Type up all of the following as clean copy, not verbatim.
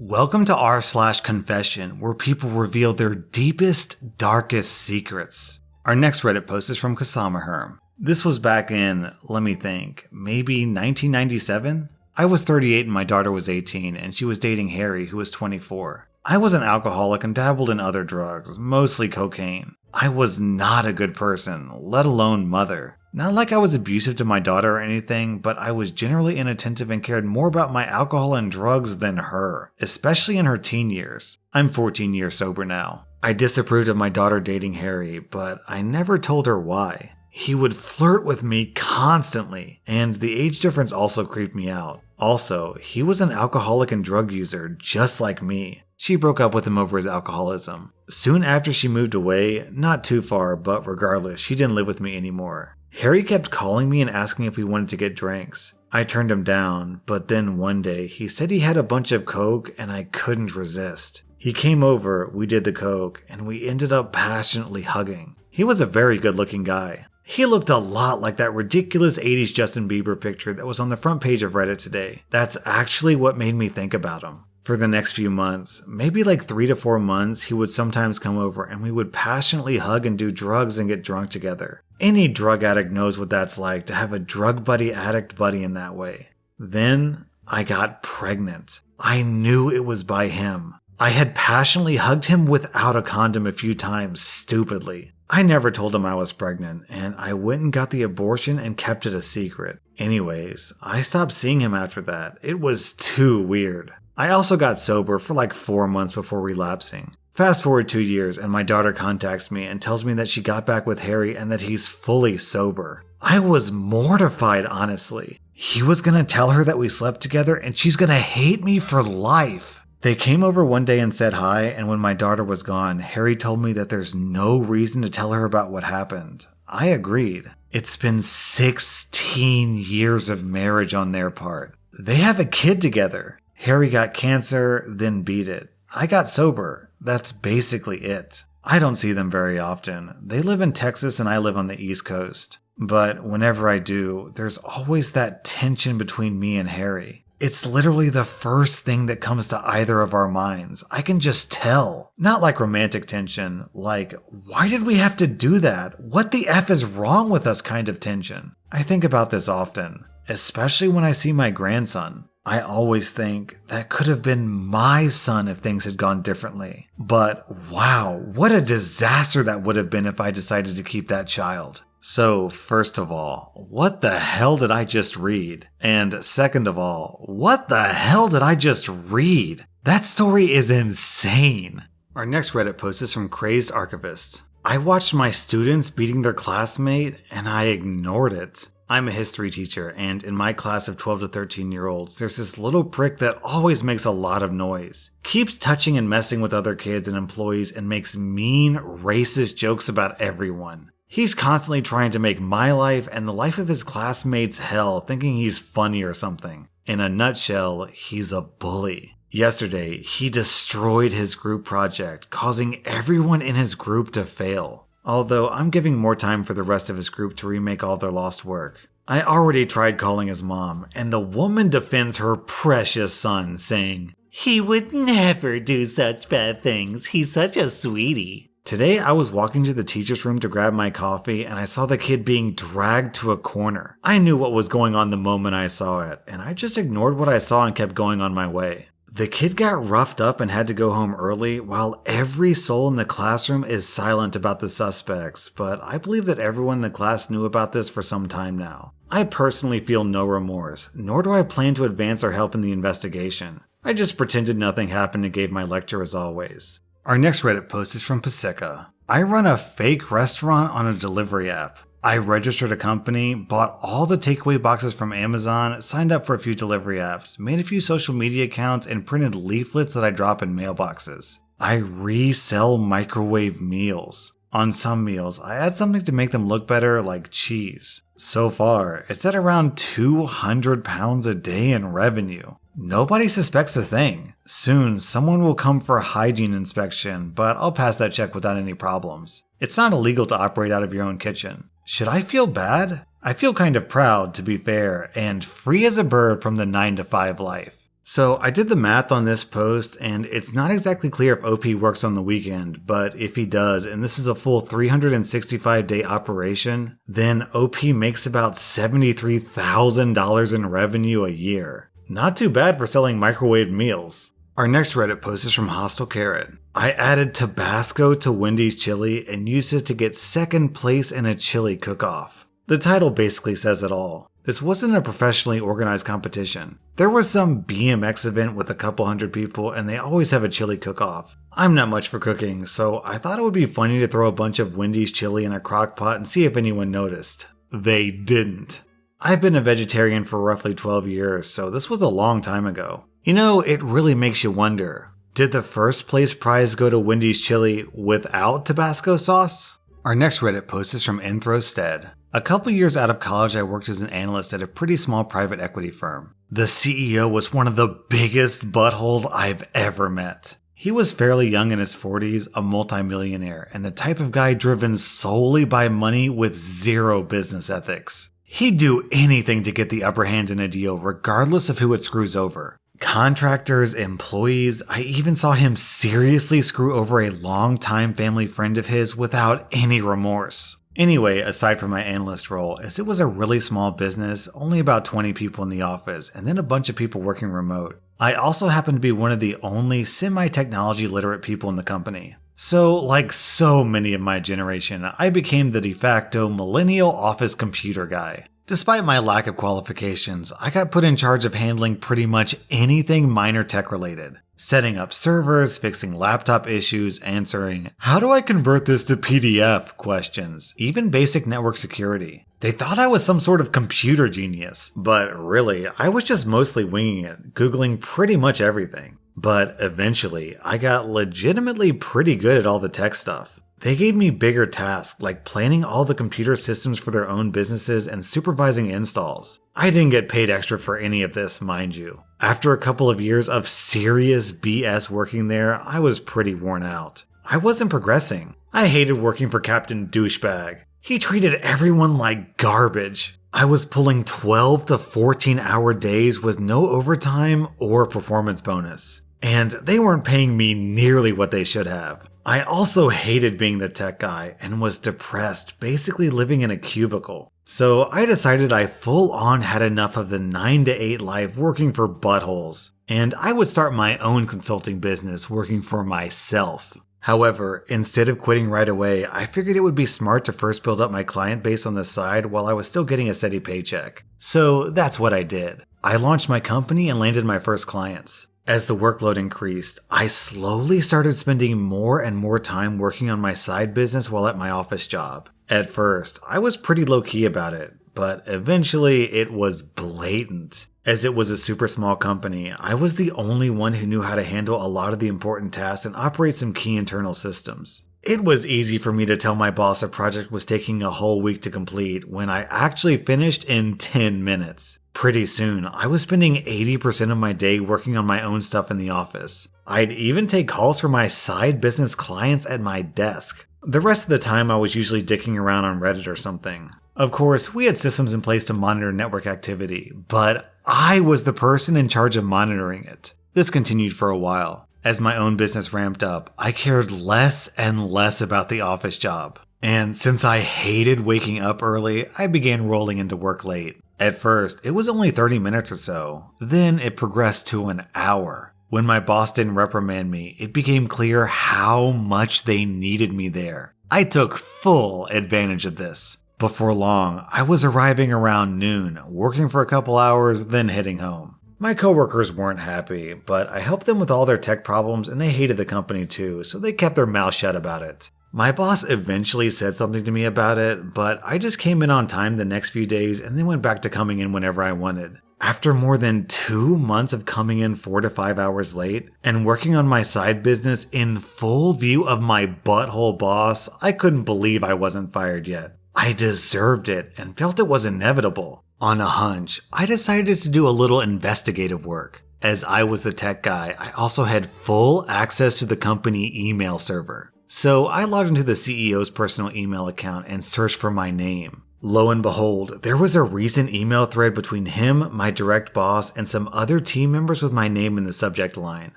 Welcome to rSlash Confession, where people reveal their deepest, darkest secrets. Our next Reddit post is from Kasama Herm. This was back in, let me think, maybe 1997? I was 38 and my daughter was 18, and she was dating Harry, who was 24. I was an alcoholic and dabbled in other drugs, mostly cocaine. I was not a good person, let alone mother. Not like I was abusive to my daughter or anything, but I was generally inattentive and cared more about my alcohol and drugs than her, especially in her teen years. I'm 14 years sober now. I disapproved of my daughter dating Harry, but I never told her why. He would flirt with me constantly, and the age difference also creeped me out. Also, he was an alcoholic and drug user, just like me. She broke up with him over his alcoholism. Soon after she moved away, not too far, but regardless, she didn't live with me anymore. Harry kept calling me and asking if we wanted to get drinks. I turned him down, but then one day he said he had a bunch of coke and I couldn't resist. He came over, we did the coke, and we ended up passionately hugging. He was a very good looking guy. He looked a lot like that ridiculous 80s Justin Bieber picture that was on the front page of Reddit today. That's actually what made me think about him. For the next few months, maybe like 3 to 4 months, he would sometimes come over and we would passionately hug and do drugs and get drunk together. Any drug addict knows what that's like to have a drug buddy addict buddy in that way. Then I got pregnant. I knew it was by him. I had passionately hugged him without a condom a few times, stupidly. I never told him I was pregnant, and I went and got the abortion and kept it a secret. Anyways, I stopped seeing him after that. It was too weird. I also got sober for like 4 months before relapsing. Fast forward 2 years and my daughter contacts me and tells me that she got back with Harry and that he's fully sober. I was mortified, honestly. He was gonna tell her that we slept together and she's gonna hate me for life. They came over one day and said hi, and when my daughter was gone, Harry told me that there's no reason to tell her about what happened. I agreed. It's been 16 years of marriage on their part. They have a kid together. Harry got cancer, then beat it. I got sober. That's basically it. I don't see them very often. They live in Texas and I live on the East Coast. But whenever I do, there's always that tension between me and Harry. It's literally the first thing that comes to either of our minds. I can just tell. Not like romantic tension, like, why did we have to do that? What the F is wrong with us kind of tension. I think about this often, especially when I see my grandson. I always think that could have been my son if things had gone differently. But wow, what a disaster that would have been if I decided to keep that child. So, first of all, what the hell did I just read? And second of all, what the hell did I just read? That story is insane. Our next Reddit post is from Crazed Archivist. I watched my students beating their classmate and I ignored it. I'm a history teacher, and in my class of 12 to 13-year-olds, there's this little prick that always makes a lot of noise. Keeps touching and messing with other kids and employees and makes mean, racist jokes about everyone. He's constantly trying to make my life and the life of his classmates hell, thinking he's funny or something. In a nutshell, he's a bully. Yesterday, he destroyed his group project, causing everyone in his group to fail. Although I'm giving more time for the rest of his group to remake all their lost work. I already tried calling his mom, and the woman defends her precious son, saying, "He would never do such bad things. He's such a sweetie." Today I was walking to the teacher's room to grab my coffee and I saw the kid being dragged to a corner. I knew what was going on the moment I saw it, and I just ignored what I saw and kept going on my way. The kid got roughed up and had to go home early, while every soul in the classroom is silent about the suspects, but I believe that everyone in the class knew about this for some time now. I personally feel no remorse, nor do I plan to advance or help in the investigation. I just pretended nothing happened and gave my lecture as always. Our next Reddit post is from Paseka. I run a fake restaurant on a delivery app. I registered a company, bought all the takeaway boxes from Amazon, signed up for a few delivery apps, made a few social media accounts, and printed leaflets that I drop in mailboxes. I resell microwave meals. On some meals, I add something to make them look better, like cheese. So far, it's at around 200 pounds a day in revenue. Nobody suspects a thing. Soon, someone will come for a hygiene inspection, but I'll pass that check without any problems. It's not illegal to operate out of your own kitchen. Should I feel bad? I feel kind of proud, to be fair, and free as a bird from the 9 to 5 life. So I did the math on this post, and it's not exactly clear if OP works on the weekend, but if he does, and this is a full 365-day operation, then OP makes about $73,000 in revenue a year. Not too bad for selling microwave meals. Our next Reddit post is from Hostile Carrot. I added Tabasco to Wendy's chili and used it to get second place in a chili cook-off. The title basically says it all. This wasn't a professionally organized competition. There was some BMX event with a couple hundred people, and they always have a chili cook-off. I'm not much for cooking, so I thought it would be funny to throw a bunch of Wendy's chili in a crock pot and see if anyone noticed. They didn't. I've been a vegetarian for roughly 12 years, so this was a long time ago. You know, it really makes you wonder, did the first place prize go to Wendy's chili without Tabasco sauce? Our next Reddit post is from Enthrosted. A couple years out of college, I worked as an analyst at a pretty small private equity firm. The CEO was one of the biggest buttholes I've ever met. He was fairly young in his 40s, a multimillionaire, and the type of guy driven solely by money with zero business ethics. He'd do anything to get the upper hand in a deal, regardless of who it screws over. Contractors, employees, I even saw him seriously screw over a longtime family friend of his without any remorse. Anyway, aside from my analyst role, as it was a really small business, only about 20 people in the office, and then a bunch of people working remote. I also happened to be one of the only semi-technology literate people in the company. So, like so many of my generation, I became the de facto millennial office computer guy. Despite my lack of qualifications, I got put in charge of handling pretty much anything minor tech related. Setting up servers, fixing laptop issues, answering, "How do I convert this to PDF?" questions, even basic network security. They thought I was some sort of computer genius, but really, I was just mostly winging it, Googling pretty much everything. But eventually, I got legitimately pretty good at all the tech stuff. They gave me bigger tasks like planning all the computer systems for their own businesses and supervising installs. I didn't get paid extra for any of this, mind you. After a couple of years of serious BS working there, I was pretty worn out. I wasn't progressing. I hated working for Captain Douchebag. He treated everyone like garbage. I was pulling 12 to 14-hour days with no overtime or performance bonus. And they weren't paying me nearly what they should have. I also hated being the tech guy and was depressed, basically living in a cubicle. So I decided I full on had enough of the 9 to 8 life working for buttholes, and I would start my own consulting business working for myself. However, instead of quitting right away, I figured it would be smart to first build up my client base on the side while I was still getting a steady paycheck. So that's what I did. I launched my company and landed my first clients. As the workload increased, I slowly started spending more and more time working on my side business while at my office job. At first, I was pretty low-key about it, but eventually it was blatant. As it was a super small company, I was the only one who knew how to handle a lot of the important tasks and operate some key internal systems. It was easy for me to tell my boss a project was taking a whole week to complete when I actually finished in 10 minutes. Pretty soon, I was spending 80% of my day working on my own stuff in the office. I'd even take calls from my side business clients at my desk. The rest of the time I was usually dicking around on Reddit or something. Of course, we had systems in place to monitor network activity, but I was the person in charge of monitoring it. This continued for a while. As my own business ramped up, I cared less and less about the office job. And since I hated waking up early, I began rolling into work late. At first, it was only 30 minutes or so. Then it progressed to an hour. When my boss didn't reprimand me, it became clear how much they needed me there. I took full advantage of this. Before long, I was arriving around noon, working for a couple hours, then heading home. My coworkers weren't happy, but I helped them with all their tech problems and they hated the company too, so they kept their mouth shut about it. My boss eventually said something to me about it, but I just came in on time the next few days and then went back to coming in whenever I wanted. After more than 2 months of coming in 4 to 5 hours late and working on my side business in full view of my butthole boss, I couldn't believe I wasn't fired yet. I deserved it and felt it was inevitable. On a hunch, I decided to do a little investigative work. As I was the tech guy, I also had full access to the company email server. So I logged into the CEO's personal email account and searched for my name. Lo and behold, there was a recent email thread between him, my direct boss, and some other team members with my name in the subject line.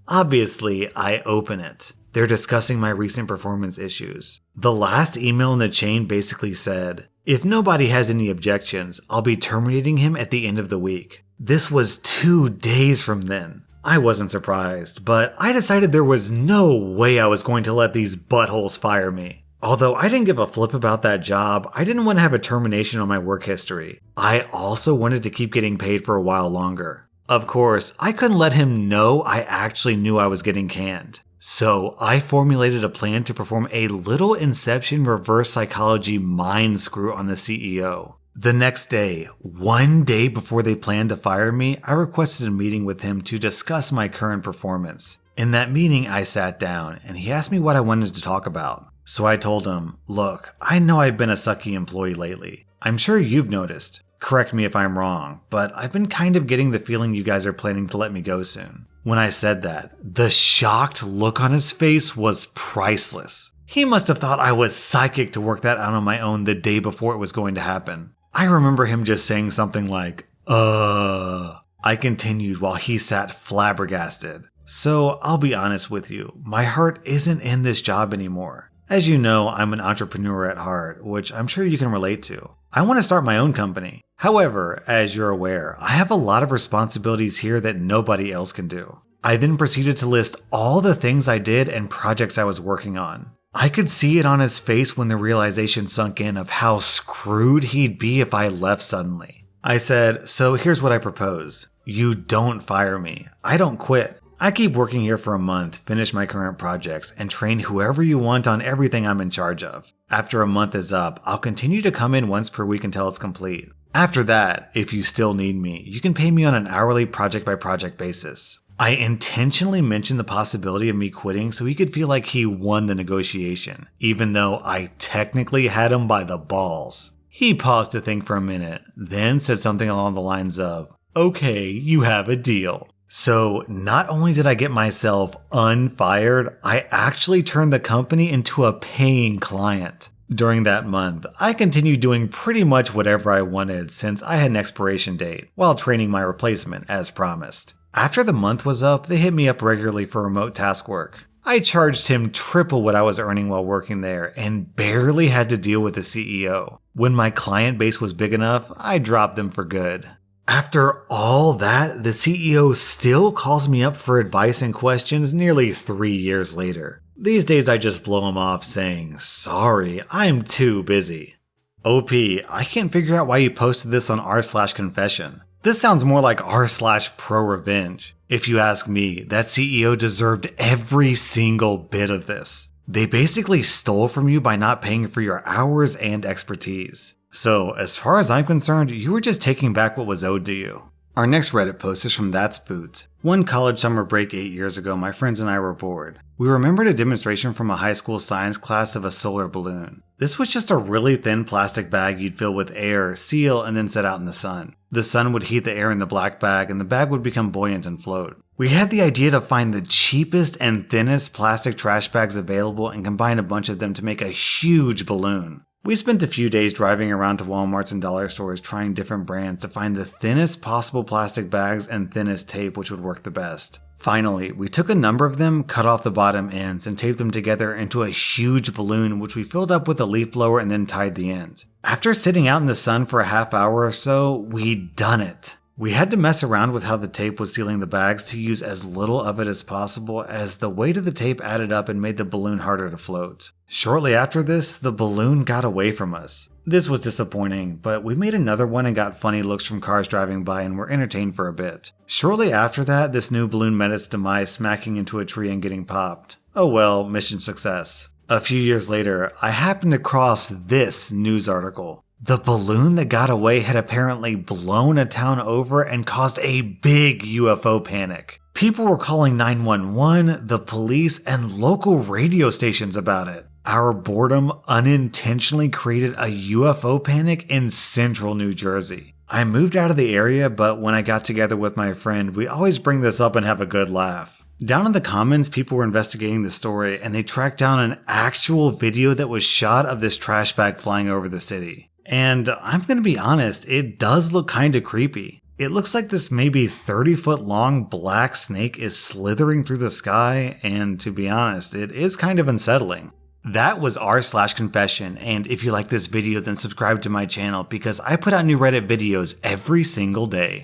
Obviously, I open it. They're discussing my recent performance issues. The last email in the chain basically said, "If nobody has any objections, I'll be terminating him at the end of the week." This was 2 days from then. I wasn't surprised, but I decided there was no way I was going to let these buttholes fire me. Although I didn't give a flip about that job, I didn't want to have a termination on my work history. I also wanted to keep getting paid for a while longer. Of course, I couldn't let him know I actually knew I was getting canned. So I formulated a plan to perform a little Inception reverse psychology mind screw on the CEO. The next day, 1 day before they planned to fire me, I requested a meeting with him to discuss my current performance. In that meeting, I sat down and he asked me what I wanted to talk about. So I told him, "Look, I know I've been a sucky employee lately. I'm sure you've noticed. Correct me if I'm wrong, but I've been kind of getting the feeling you guys are planning to let me go soon." When I said that, the shocked look on his face was priceless. He must have thought I was psychic to work that out on my own the day before it was going to happen. I remember him just saying something like, I continued while he sat flabbergasted. So I'll be honest with you, my heart isn't in this job anymore. As you know, I'm an entrepreneur at heart, which I'm sure you can relate to. I want to start my own company. However, as you're aware, I have a lot of responsibilities here that nobody else can do. I then proceeded to list all the things I did and projects I was working on. I could see it on his face when the realization sunk in of how screwed he'd be if I left suddenly. I said, "So here's what I propose. You don't fire me. I don't quit. I keep working here for a month, finish my current projects, and train whoever you want on everything I'm in charge of. After a month is up, I'll continue to come in once per week until it's complete. After that, if you still need me, you can pay me on an hourly project-by-project basis." I intentionally mentioned the possibility of me quitting so he could feel like he won the negotiation, even though I technically had him by the balls. He paused to think for a minute, then said something along the lines of, "Okay, you have a deal." So not only did I get myself unfired, I actually turned the company into a paying client. During that month, I continued doing pretty much whatever I wanted since I had an expiration date, while training my replacement as promised. After the month was up, they hit me up regularly for remote task work. I charged him triple what I was earning while working there and barely had to deal with the CEO. When my client base was big enough, I dropped them for good. After all that, the CEO still calls me up for advice and questions nearly 3 years later. These days I just blow him off saying, "Sorry, I'm too busy." OP, I can't figure out why you posted this on r/confession. This sounds more like r/pro-revenge. If you ask me, that CEO deserved every single bit of this. They basically stole from you by not paying for your hours and expertise. So, as far as I'm concerned, you were just taking back what was owed to you. Our next Reddit post is from That's Boot. One college summer break 8 years ago, my friends and I were bored. We remembered a demonstration from a high school science class of a solar balloon. This was just a really thin plastic bag you'd fill with air, seal, and then set out in the sun. The sun would heat the air in the black bag, and the bag would become buoyant and float. We had the idea to find the cheapest and thinnest plastic trash bags available and combine a bunch of them to make a huge balloon. We spent a few days driving around to Walmarts and dollar stores trying different brands to find the thinnest possible plastic bags and thinnest tape which would work the best. Finally, we took a number of them, cut off the bottom ends, and taped them together into a huge balloon which we filled up with a leaf blower and then tied the end. After sitting out in the sun for a half hour or so, we'd done it. We had to mess around with how the tape was sealing the bags to use as little of it as possible, as the weight of the tape added up and made the balloon harder to float. Shortly after this, the balloon got away from us. This was disappointing, but we made another one and got funny looks from cars driving by and were entertained for a bit. Shortly after that, this new balloon met its demise, smacking into a tree and getting popped. Oh well, mission success. A few years later, I happened across this news article. The balloon that got away had apparently blown a town over and caused a big UFO panic. People were calling 911, the police, and local radio stations about it. Our boredom unintentionally created a UFO panic in central New Jersey. I moved out of the area, but when I got together with my friend, we always bring this up and have a good laugh. Down in the comments, people were investigating the story and they tracked down an actual video that was shot of this trash bag flying over the city. And I'm gonna be honest, it does look kinda creepy. It looks like this maybe 30-foot long black snake is slithering through the sky, and to be honest, it is kind of unsettling. That was rSlash confession, and if you like this video then subscribe to my channel because I put out new Reddit videos every single day.